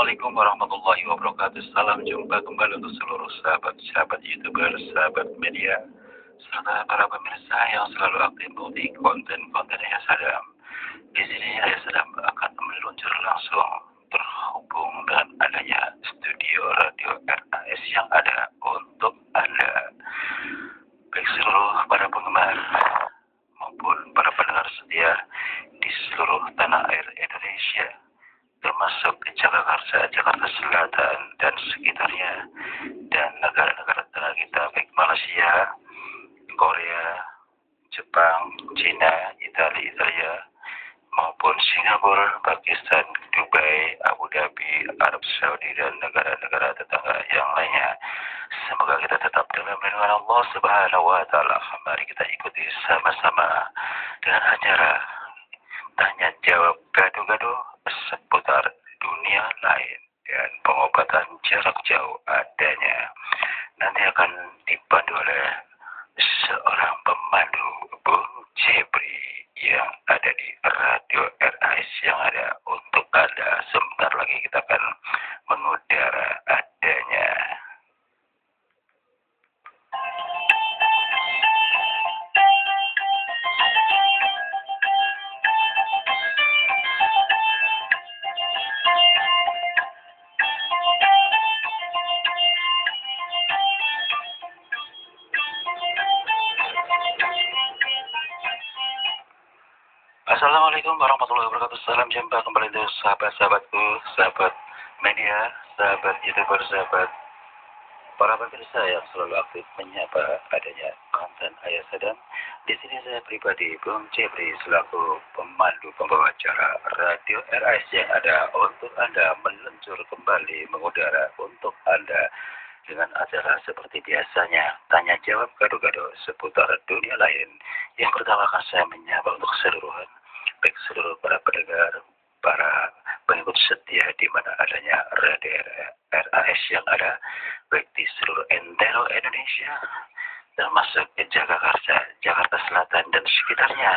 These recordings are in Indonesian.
Assalamualaikum warahmatullahi wabarakatuh. Salam jumpa kembali untuk seluruh sahabat-sahabat YouTuber, sahabat media, serta para pemirsa yang selalu aktif di konten-konten yang sadam. Di sini saya sedang akan meluncur langsung terhubung dengan adanya studio radio RAS yang ada untuk Anda, baik seluruh para penggemar maupun para pendengar setia di seluruh tanah air Indonesia, termasuk Jakarta, Jakarta Selatan dan sekitarnya, dan negara-negara tetangga kita baik Malaysia, Korea, Jepang, Cina, Italia maupun Singapura, Pakistan, Dubai, Abu Dhabi, Arab Saudi dan negara-negara tetangga yang lainnya. Semoga kita tetap dalam lindungan Allah Subhanahu wa taala. Mari kita ikuti sama-sama dengan acara tanya jawab gado-gado seputar dunia lain dan pengobatan jarak jauh adanya. Nanti akan dipandu oleh seorang pemandu, Bung Jepri, yang ada di Radio RAS yang ada untuk Anda. Sebentar lagi kita akan mengudara adanya. Assalamualaikum warahmatullahi wabarakatuh. Salam jumpa kembali untuk sahabat-sahabatku, sahabat media, sahabat YouTuber, sahabat para pemirsa yang selalu aktif menyapa adanya konten Ayah Sadam. Di sini saya pribadi, Bung Jepri, selaku pemandu pembawa acara Radio RAS yang ada untuk Anda, meluncur kembali mengudara untuk Anda dengan acara seperti biasanya, tanya jawab gado-gado seputar dunia lain. Yang pertama akan saya menyapa untuk keseluruhan, baik seluruh para pendengar, para pengikut setia di mana adanya Radio RAS yang ada, baik di seluruh entero Indonesia, termasuk Jakarta, Jakarta Selatan dan sekitarnya.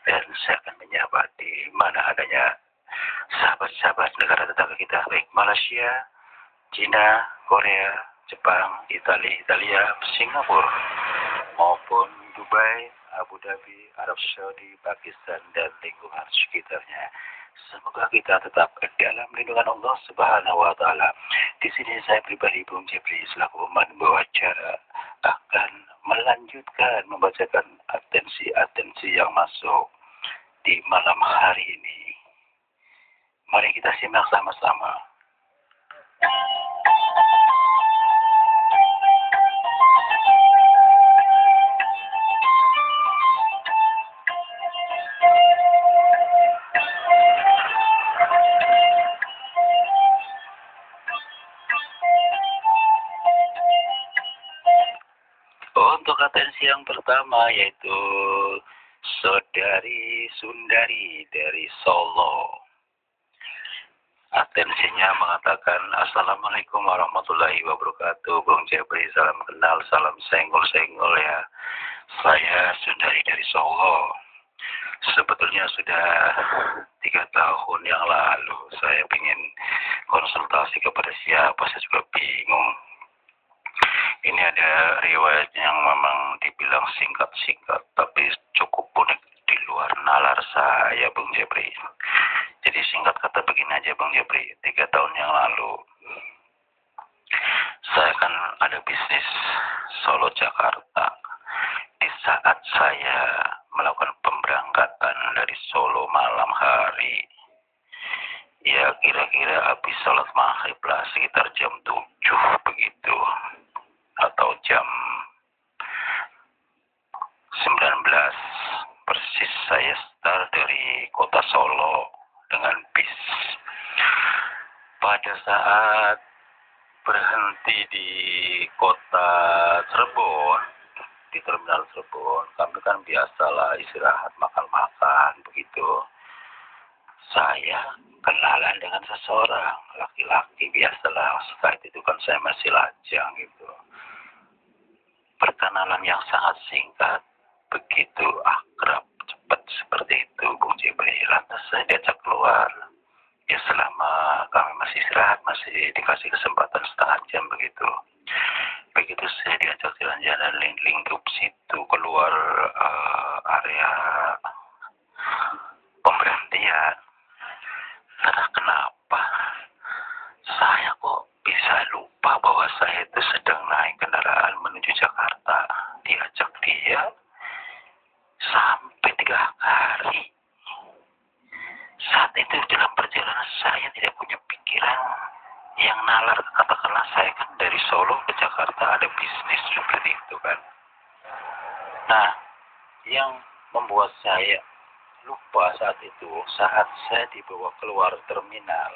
Dan saya akan menyapa di mana adanya sahabat-sahabat negara tetangga kita, baik Malaysia, Cina, Korea, Jepang, Italia, Singapura, maupun Dubai, Abu Dhabi, Arab Saudi, Pakistan, dan lingkungan sekitarnya. Semoga kita tetap dalam lindungan Allah Subhanahu wa taala. Di sini saya pribadi, Bung Jepri, selaku pembawa acara, akan melanjutkan membacakan atensi yang masuk di malam hari ini. Mari kita simak sama-sama. Untuk atensi yang pertama yaitu Saudari Sundari dari Solo. Atensinya mengatakan, Assalamualaikum warahmatullahi wabarakatuh. Bung Jepri, salam kenal, salam senggol-senggol ya. Saya Sundari dari Solo. Sebetulnya sudah 3 tahun yang lalu saya ingin konsultasi kepada siapa, saya juga bingung. Ini ada riwayat yang memang dibilang singkat-singkat, tapi cukup unik di luar nalar saya, Bung Jepri. Jadi singkat kata begini aja, Bung Jepri. 3 tahun yang lalu, saya kan ada bisnis Solo Jakarta. Di saat saya melakukan pemberangkatan dari Solo malam hari, ya kira-kira habis sholat maghrib lah, sekitar jam 7 begitu, atau jam 19 persis, saya start dari kota Solo dengan bis. Pada saat berhenti di kota Cirebon, di terminal Cirebon, kami kan biasalah istirahat, makan-makan begitu. Saya kenalan dengan seseorang laki-laki, biasalah, saat itu kan saya masih lajang gitu. Perkenalan yang sangat singkat, begitu akrab, cepat seperti itu, Bung Jepri. Lantas saya diajak keluar. Ya selama kami masih istirahat, masih dikasih kesempatan setengah jam begitu. Begitu saya diajak jalan-jalan lingkup situ keluar area pemberhentian. Entah kenapa saya kok bisa lupa bahwa saya itu sedang naik kendaraan menuju Jakarta. Diajak dia sampai 3 kali. Saat itu dalam perjalanan saya tidak punya pikiran yang nalar. Katakanlah saya kan dari Solo ke Jakarta ada bisnis seperti itu kan. Nah, yang membuat saya lupa saat itu, saat saya dibawa keluar terminal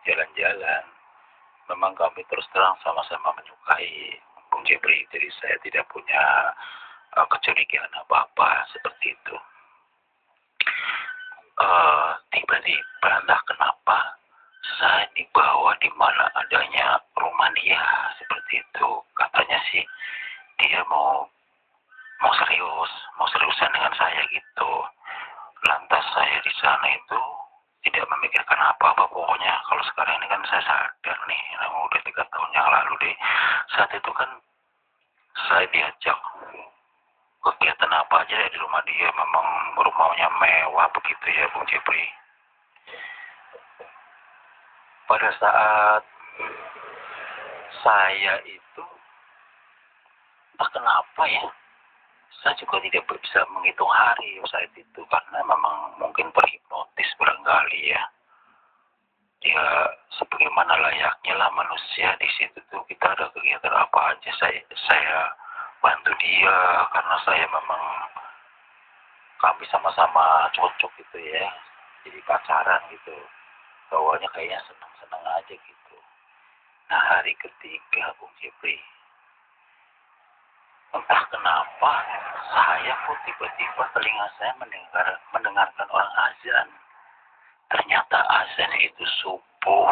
jalan-jalan, memang kami terus terang sama-sama menyukai Bung Jepri, jadi saya tidak punya kecurigaan apa-apa seperti itu. Tiba-tiba entah kenapa saya dibawa di mana adanya rumah dia seperti itu. Katanya sih dia mau seriusan dengan saya gitu. Lantas saya di sana itu tidak memikirkan apa-apa, pokoknya kalau sekarang ini kan saya sadar nih, udah 3 tahun yang lalu deh. Saat itu kan saya diajak kegiatan apa aja di rumah dia, memang rumahnya mewah begitu ya Bung Jepri. Pada saat saya itu kenapa ya, saya juga tidak bisa menghitung hari saat itu karena memang mungkin berhipnotis barangkali ya. Ya sebagaimana layaknya lah manusia di situ tuh, kita ada kegiatan apa aja saya bantu dia karena saya memang kami sama-sama cocok gitu ya, jadi pacaran gitu, bawanya kayaknya senang-senang aja gitu. Nah hari ketiga Bung Jepri, entah kenapa saya pun tiba-tiba telinga saya mendengarkan orang azan. Ternyata azan itu subuh.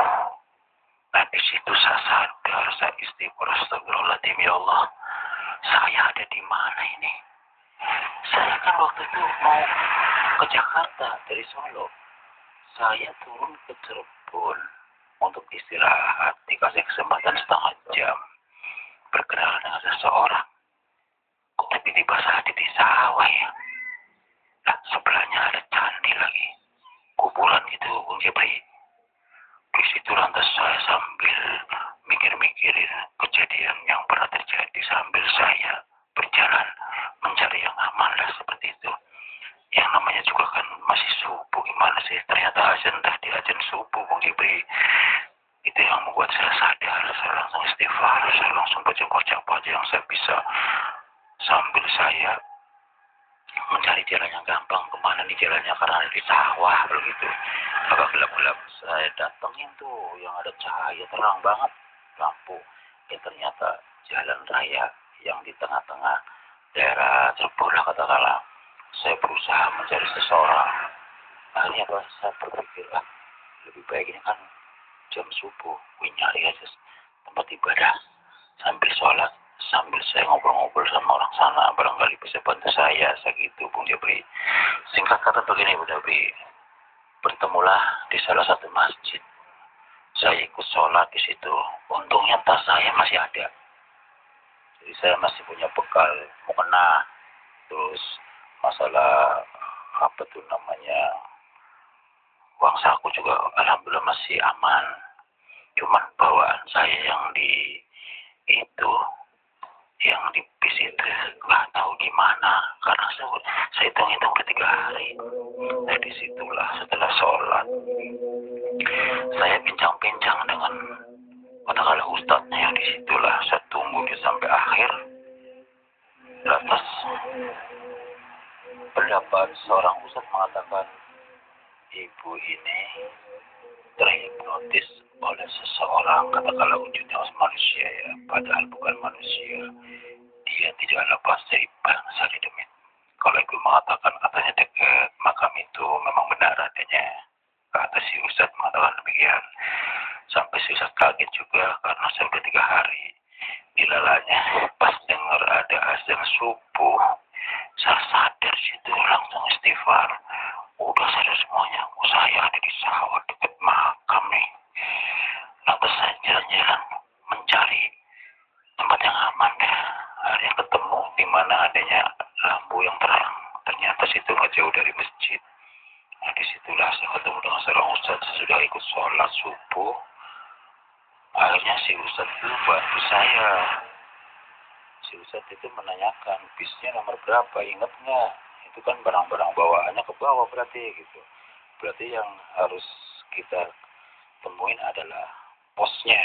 Nah di situ saya sadar, saya istighfar, astagfirullahaladzim, ya Allah, saya ada di mana ini? Saya kan waktu itu mau ke Jakarta dari Solo. Saya turun ke Cirebon untuk istirahat, dikasih kesempatan setengah jam berkenalan dengan seseorang. Kok tiba-tiba saya di sawah ya? Nah sebelahnya ada candi lagi, kuburan gitu Bung Jepri. Di situ lantas saya sambil mikir-mikirin kejadian yang pernah terjadi sambil saya berjalan mencari yang aman lah seperti itu. Yang namanya juga kan masih subuh, gimana sih, ternyata azan tadi azan subuh Bung Jepri. Itu yang membuat saya sadar, saya langsung istighfar, saya langsung baca aja yang saya bisa sambil saya mencari jalan yang gampang. Kemana nih jalannya, karena ada di sawah begitu, agak gelap-gelap. Saya datengin tuh yang ada cahaya terang banget lampu. Ya ternyata jalan raya yang di tengah-tengah daerah Cirebon lah katakanlah. Saya berusaha mencari seseorang. Akhirnya saya berpikir, lebih baik ini kan jam subuh, nyari aja tempat ibadah sambil sholat, sambil saya ngobrol-ngobrol sama orang sana, barangkali bisa bantu saya segitu Bung Jepri. Singkat kata begini Bung Jepri, bertemulah di salah satu masjid. Saya ikut sholat di situ. Untungnya tas saya masih ada, jadi saya masih punya bekal mukena. Terus masalah apa tuh namanya, uang saku juga alhamdulillah masih aman. Cuman bawaan saya yang di bis itu nggak tahu gimana, karena saya hitung-hitung ke 3 hari. Nah disitulah setelah sholat saya bincang-bincang dengan katakanlah ustadznya yang disitulah. Saya tunggu dia sampai akhir. Lantas pendapat seorang ustadz mengatakan ibu ini terhipnotis oleh seseorang, katakanlah wujudnya manusia ya, padahal bukan manusia. Dia tidak lepas dari bangsa di demi. Kalau ibu mengatakan katanya dekat makam itu, memang benar adanya. Kata si ustadz mengatakan demikian. Sampai si ustadz kaget juga karena saya sudah 3 hari dilalanya. Pas dengar ada azan subuh, saya sadar situ langsung istighfar. Udah sadar semuanya, saya ada di sawah dekat makam nih. Lantas saya jalan-jalan mencari tempat yang aman ya. Akhirnya ketemu di mana adanya lampu yang terang. Ternyata situ nggak jauh dari masjid. Nah, disitulah saya ketemu dengan seorang ustadz sesudah ikut sholat subuh. Akhirnya si ustadz itu bantu saya. Si ustadz itu menanyakan bisnya nomor berapa, inget nggak? Itu kan barang-barang bawaannya ke bawah berarti gitu. Berarti yang harus kita temuin adalah posnya.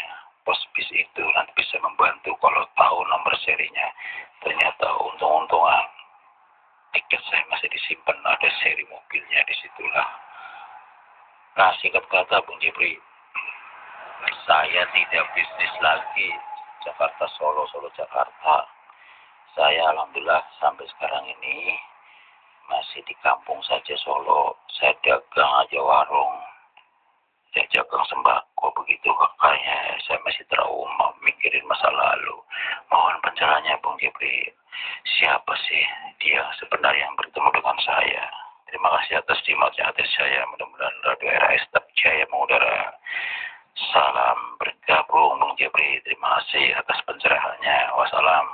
Pos bis itu nanti bisa membantu kalau tahu nomor serinya. Ternyata untung-untungan tiket saya masih disimpan, ada seri mobilnya disitulah. Nah, singkat kata Bung Jepri, saya tidak bisnis lagi Jakarta Solo, Solo Jakarta. Saya alhamdulillah sampai sekarang ini masih di kampung saja Solo. Saya dagang aja warung, saya dagang sembako begitu. Kakaknya saya masih trauma mikirin masa lalu. Mohon pencerahannya Bung Jepri, siapa sih dia sebenarnya yang bertemu dengan saya? Terima kasih atas jimatnya atas saya. Mudah-mudahan Radio RAS tetap jaya mengudara. Salam bergabung Bung Jepri. Terima kasih atas pencerahannya. Wassalam.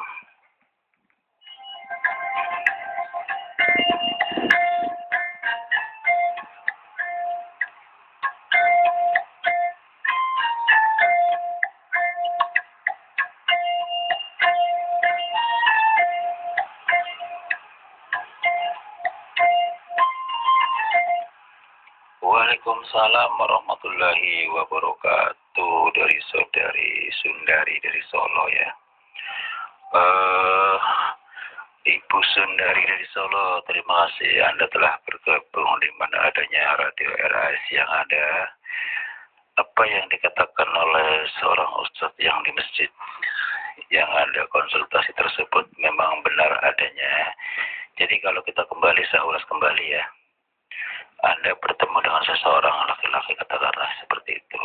Waalaikumsalam warahmatullahi wabarakatuh dari saudari Sundari dari Solo ya. Ibu Sundari dari Solo, terima kasih Anda telah bergabung di mana adanya Radio RAS yang ada. Apa yang dikatakan oleh seorang ustadz yang di masjid yang ada konsultasi tersebut memang benar adanya. Jadi kalau kita kembali, saya ulas kembali ya. Anda bertemu dengan seseorang laki-laki katakanlah seperti itu.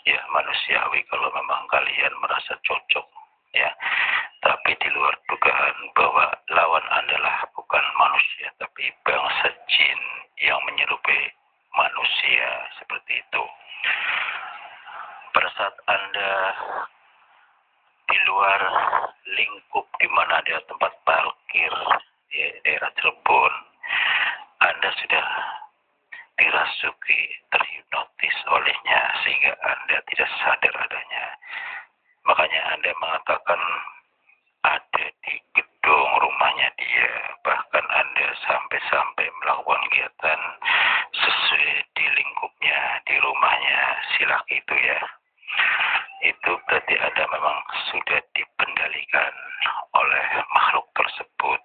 Ya manusiawi kalau memang kalian merasa cocok ya. Tapi di luar dugaan bahwa lawan Anda lah bukan manusia tapi bangsa jin yang menyerupai manusia seperti itu. Pada saat Anda di luar lingkup di mana ada tempat parkir di daerah Cirebon, Anda sudah dirasuki, terhipnotis olehnya sehingga Anda tidak sadar adanya. Makanya Anda mengatakan ada di gedung rumahnya dia, bahkan Anda sampai-sampai melakukan kegiatan sesuai di lingkupnya, di rumahnya si laki itu ya. Itu berarti Anda memang sudah dikendalikan oleh makhluk tersebut.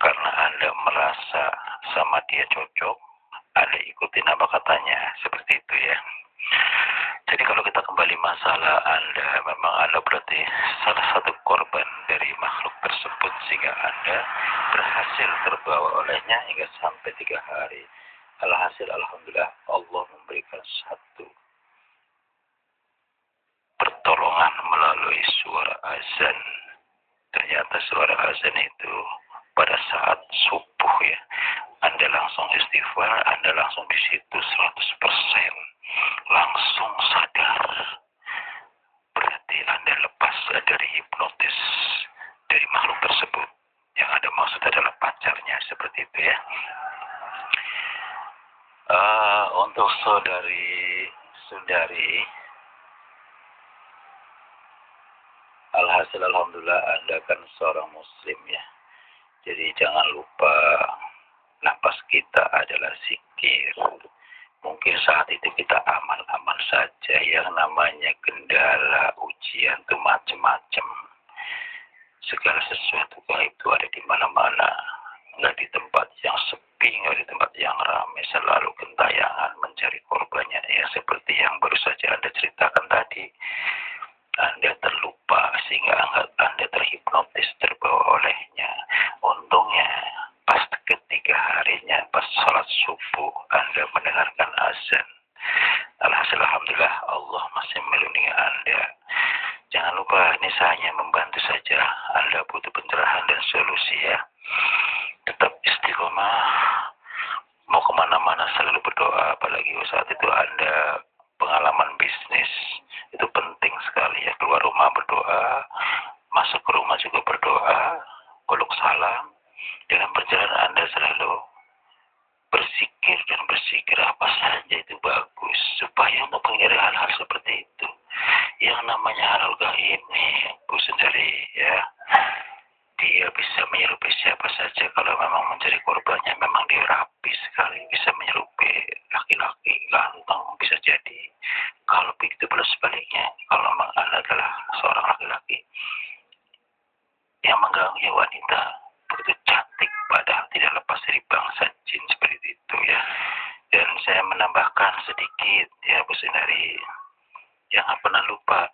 Karena Anda merasa sama dia cocok, Anda ikutin apa katanya, seperti itu ya. Jadi kalau kita kembali masalah Anda, memang Anda berarti salah satu korban dari makhluk tersebut sehingga Anda berhasil terbawa olehnya hingga sampai 3 hari. Alhasil alhamdulillah Allah memberikan satu pertolongan melalui suara azan. Ternyata suara azan itu pada saat subuh ya, Anda langsung istighfar, Anda langsung di situ 100%, langsung sadar. Berarti Anda lepas dari hipnotis dari makhluk tersebut. Yang ada maksud adalah pacarnya, seperti itu ya. Untuk saudari Sundari, alhasil alhamdulillah Anda kan seorang muslim ya. Jadi jangan lupa napas kita adalah zikir. Mungkin saat itu kita aman-aman saja, yang namanya kendala, ujian itu macam-macam. Segala sesuatu itu ada di mana-mana. Nggak di tempat yang sepi, nggak di tempat yang ramai, selalu gentayangan mencari korbannya. Ya seperti yang baru saja Anda ceritakan tadi. Anda terlupa sehingga Anda terhipnotis, terbawa olehnya. Untungnya pas ketiga harinya, pas sholat subuh, Anda mendengarkan azan. Alhasil alhamdulillah Allah masih melindungi Anda. Jangan lupa, ini saya hanya membantu saja. Anda butuh pencerahan dan solusi ya. Tetap istiqomah, mana selalu berdoa, apalagi saat itu Anda pengalaman bisnis, itu penting sekali ya, keluar rumah berdoa, masuk ke rumah juga berdoa, peluk salam, dalam perjalanan Anda selalu bersikir dan bersikir apa saja itu bagus, supaya untuk menghindari hal-hal seperti itu. Yang namanya halal gaib nih, Bu sendiri ya, dia bisa menyerupai siapa saja. Kalau memang mencari korbannya, memang dia rapi sekali, bisa menyerupai laki-laki ganteng, bisa jadi. Kalau begitu pula sebaliknya, kalau memang Anda adalah seorang laki-laki yang mengganggu wanita begitu cantik, padahal tidak lepas dari bangsa jin seperti itu ya. Dan saya menambahkan sedikit ya, Bu Sundari, jangan pernah lupa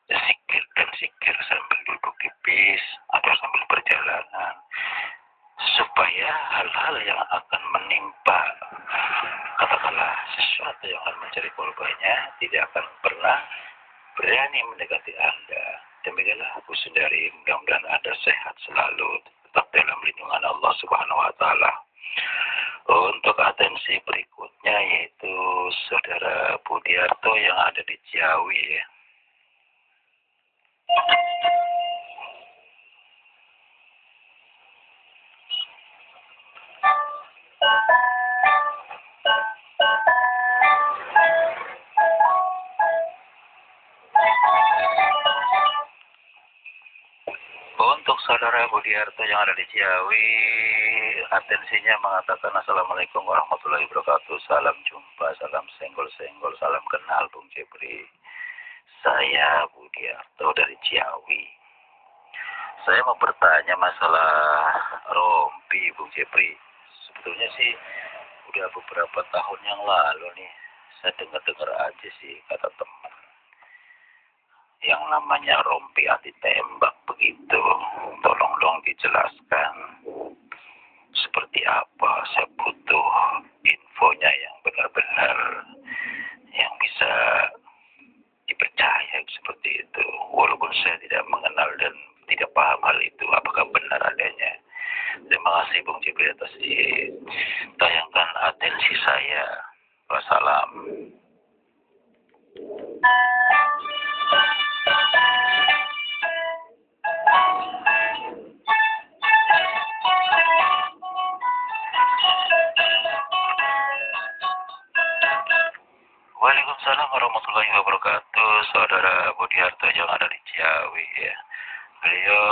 zikir dan zikir sambil duduk di bis atau sambil perjalanan, supaya hal-hal yang akan menimpa, katakanlah sesuatu yang akan mencari korbannya, tidak akan pernah berani mendekati Anda. Demikianlah Bu Sundari, mudah-mudahan Anda sehat selalu, tetap dalam lindungan Allah Subhanahu wa Ta'ala. Untuk atensi berikutnya yaitu Saudara Budiarto yang ada di Ciawi ya. Untuk Saudara Budiarto yang ada di Ciawi, atensinya mengatakan Assalamualaikum warahmatullahi wabarakatuh. Salam jumpa, salam senggol-senggol, salam kenal Bung Jepri. Saya Budiarto dari Ciawi. Saya mau bertanya masalah rompi Bung Jepri. Sebetulnya sih udah beberapa tahun yang lalu nih, saya dengar-dengar aja sih kata teman, yang namanya rompi anti tembak begitu. Tolong dong dijelaskan seperti apa. Saya butuh infonya yang benar-benar yang bisa dipercaya seperti itu. Walaupun saya tidak mengenal dan tidak paham hal itu, apakah benar adanya. Terima kasih Bung Jibril atas ditayangkan atensi saya. Wassalam. Waalaikumsalam warahmatullahi wabarakatuh. Saudara Budiarto yang ada di Ciawi ya. Beliau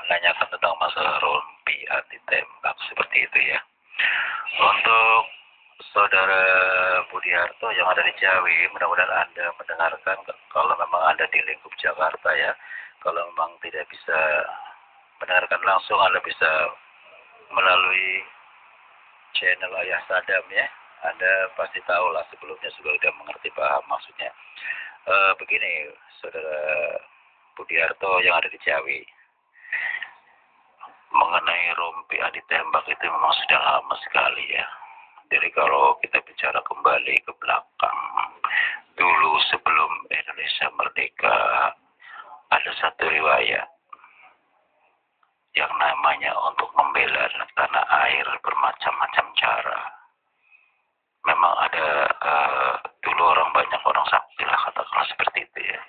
menanyakan tentang masalah rompi anti tembak seperti itu ya. Untuk Saudara Budiarto yang ada di Ciawi, mudah-mudahan Anda mendengarkan. Kalau memang Anda di lingkup Jakarta ya, kalau memang tidak bisa mendengarkan langsung, Anda bisa melalui channel Ayah Sadam ya. Anda pasti tahu lah, sebelumnya juga sudah mengerti paham maksudnya. Begini, Saudara Budiarto yang ada di Ciawi, mengenai rompi anti tembak itu memang sudah lama sekali ya. Jadi kalau kita bicara kembali ke belakang, dulu sebelum Indonesia merdeka, ada satu riwayat yang namanya untuk membela tanah air bermacam-macam cara. Memang ada dulu banyak orang sakti lah, katakanlah seperti itu ya,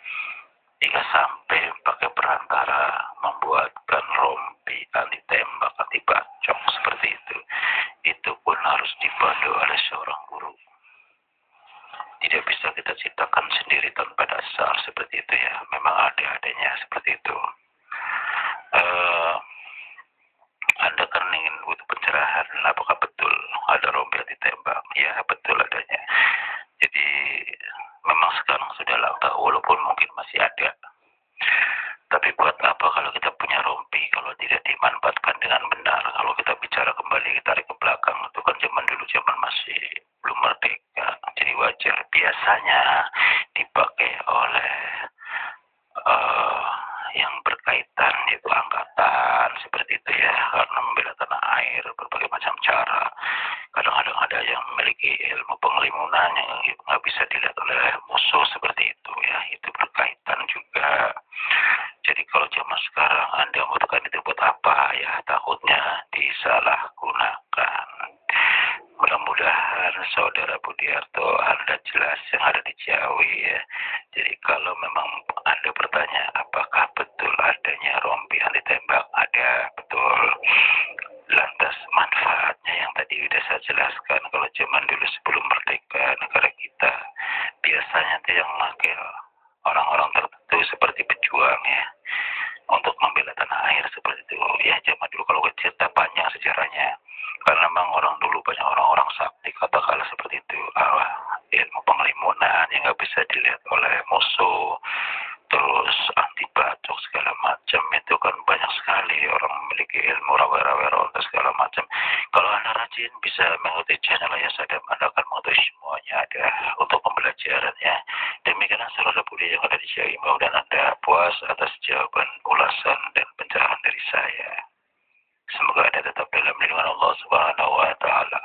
jika sampai pakai perantara membuatkan rompi anti tembak, anti bacok seperti itu pun harus dipandu oleh seorang guru. Tidak bisa kita ciptakan sendiri tanpa dasar seperti itu ya. Memang ada adanya seperti itu. Anda kan ingin butuh pencerahan, apakah betul ada rompi anti tembak? Ya betul adanya. Jadi memang sekarang sudah langka, walaupun mungkin masih ada. Tapi buat apa kalau kita punya rompi kalau tidak dimanfaatkan dengan benar? Kalau kita bicara kembali, tarik ke belakang, itu kan zaman dulu, zaman masih belum merdeka. Jadi wajar biasanya dipakai oleh yang berkaitan yaitu angkatan seperti itu ya, karena membela tanah air berbagai macam cara. Kadang-kadang ada yang memiliki ilmu penglimunan yang nggak bisa dilihat oleh musuh seperti itu ya, itu berkaitan juga. Jadi kalau zaman sekarang Anda membutuhkan itu buat apa ya, takutnya disalahgunakan. Jadi kalau memang Anda bertanya apakah betul adanya rompi anti tembak, ada, betul. Lantas manfaatnya yang tadi sudah saya jelaskan, kalau zaman dulu sebelum merdeka negara kita, biasanya itu yang memakai orang-orang tertentu seperti pejuang ya, untuk membela tanah air seperti itu. Ya zaman dulu kalau cerita panjang sejarahnya, karena memang orang dulu banyak orang-orang sakti katakanlah seperti itu, ilmu penglimunan yang nggak bisa dilihat oleh musuh, terus anti bacok segala macam, itu kan banyak sekali orang memiliki ilmu rawe-rawe ronda segala macam. Kalau Anda rajin bisa mengikuti channel Ayah Sadam, Anda akan mengetahui semuanya ada untuk pembelajarannya. Demikianlah saudara budi yang ada di sini, dan Anda puas atas jawaban, ulasan dan pencerahan dari saya. Semoga Anda tetap dalam lindungan Allah Subhanahu wa taala.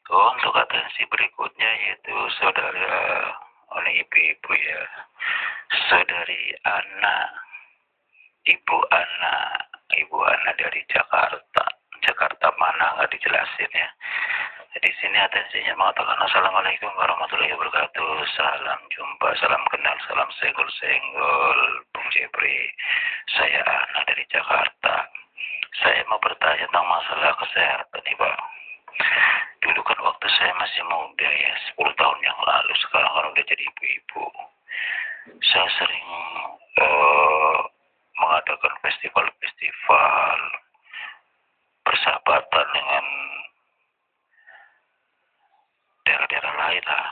Untuk atensi berikutnya yaitu saudara oleh ibu-ibu ya, saudari Ana, Ibu Ana dari Jakarta mana nggak dijelasin ya. Di sini atensinya mengatakan Assalamualaikum warahmatullahi wabarakatuh. Salam jumpa, salam kenal, salam senggol-senggol Bung Jepri. Saya Ana dari Jakarta. Saya mau bertanya tentang masalah kesehatan nih Pak. Dulu kan waktu saya masih muda ya, 10 tahun yang lalu, sekarang kan udah jadi ibu-ibu. Saya sering mengadakan festival-festival persahabatan dengan daerah-daerah lain lah.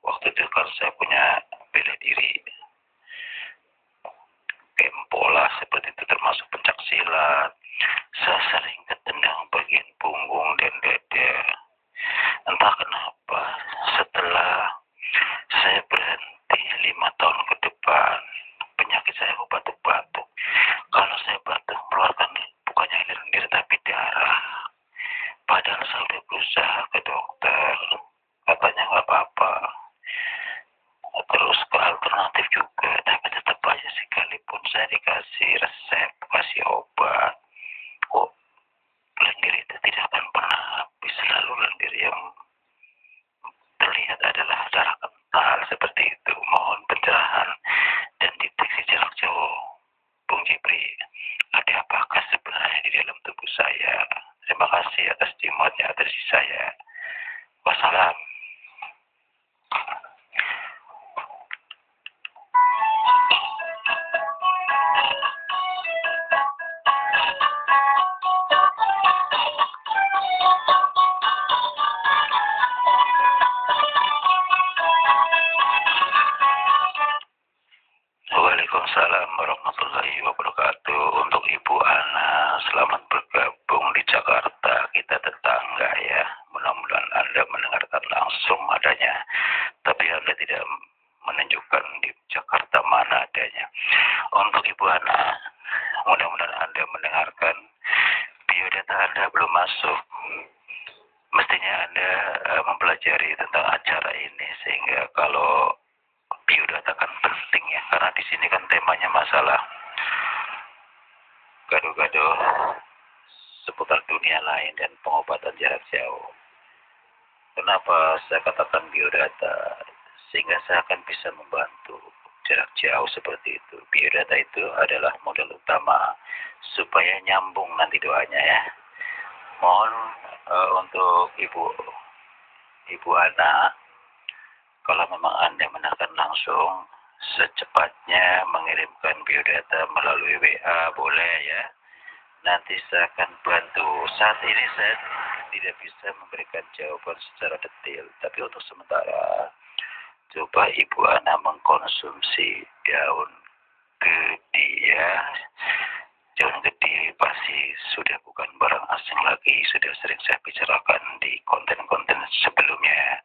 Waktu itu kan saya punya bela diri, kempola seperti itu, termasuk pencak silat. Saya sering ketendang bagian punggung dan dada. Entah kenapa setelah saya berhenti 5 tahun ke depan, penyakit saya batuk-batuk. Kalau saya batuk mengeluarkan bukannya lendir tapi darah. Padahal saya sudah berusaha ke dokter, katanya nggak apa-apa. Terus ke alternatif juga, tapi tetap aja sekalipun saya dikasih resep, kasih obat, kok lendir itu tidak akan pernah habis. Selalu lendir yang terlihat adalah darah kental seperti itu. Mohon pencerahan dan deteksi jarak jauh Bung Jepri, ada apakah sebenarnya di dalam tubuh saya? Terima kasih atas jimatnya atas saya. Wassalam. Waalaikumsalam warahmatullahi wabarakatuh. Untuk Ibu Ana, selamat bergabung di Jakarta. Kita tetangga ya. Mudah-mudahan Anda mendengarkan langsung adanya, tapi Anda tidak menunjukkan di Jakarta mana adanya. Untuk Ibu Ana, mudah-mudahan Anda mendengarkan. Biodata Anda belum masuk. Mestinya Anda mempelajari tentang acara ini, sehingga kalau biodata kan penting ya, karena di sini kan temanya masalah gado-gado seputar dunia lain dan pengobatan jarak jauh. Kenapa saya katakan biodata? Sehingga saya akan bisa membantu jarak jauh seperti itu. Biodata itu adalah modal utama supaya nyambung nanti doanya ya. Mohon untuk Ibu Ana, kalau memang Anda menekan langsung, secepatnya mengirimkan biodata melalui WA boleh ya. Nanti saya akan bantu. Saat ini saya tidak bisa memberikan jawaban secara detail, tapi untuk sementara coba Ibu Ana mengkonsumsi daun gedi ya. Daun gedi pasti sudah bukan barang asing lagi, sudah sering saya bicarakan di konten-konten sebelumnya.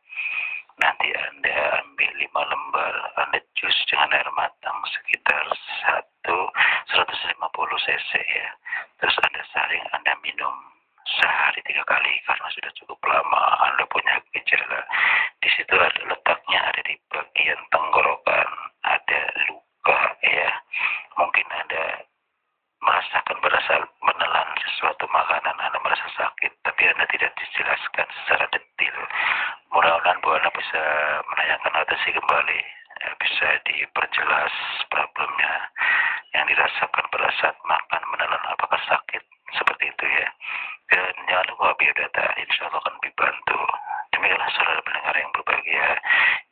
Nanti Anda ambil 5 lembar, Anda jus dengan air matang sekitar 150 cc ya. Terus Anda saring, Anda minum sehari 3 kali karena sudah cukup lama Anda punya gejala. Di situ ada letaknya, ada di bagian tenggorokan, ada luka jelaskan secara detail. Mudah-mudahan Bu Ana bisa menanyakan atensi kembali, ya, bisa diperjelas problemnya yang dirasakan pada saat makan, menelan, apakah sakit, seperti itu ya. Dan jangan lupa biodata, insya Allah akan dibantu. Demikianlah saudara pendengar yang berbahagia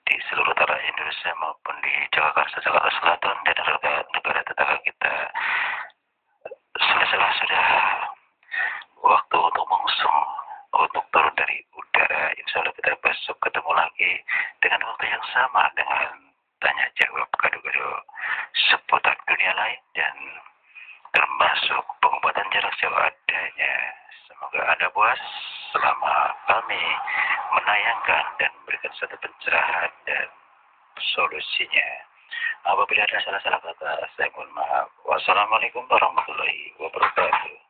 di seluruh tanah Indonesia maupun di Jakarta, Jakarta Selatan dan negara tetangga kita. Sudah waktu untuk mengusung, untuk turun dari udara. Insya Allah kita besok ketemu lagi dengan waktu yang sama, dengan tanya jawab gado-gado seputar dunia lain dan termasuk pengobatan jarak jauh adanya. Semoga Anda puas selama kami menayangkan dan memberikan satu pencerahan dan solusinya. Apabila ada salah-salah kata, saya mohon maaf. Wassalamualaikum warahmatullahi wabarakatuh.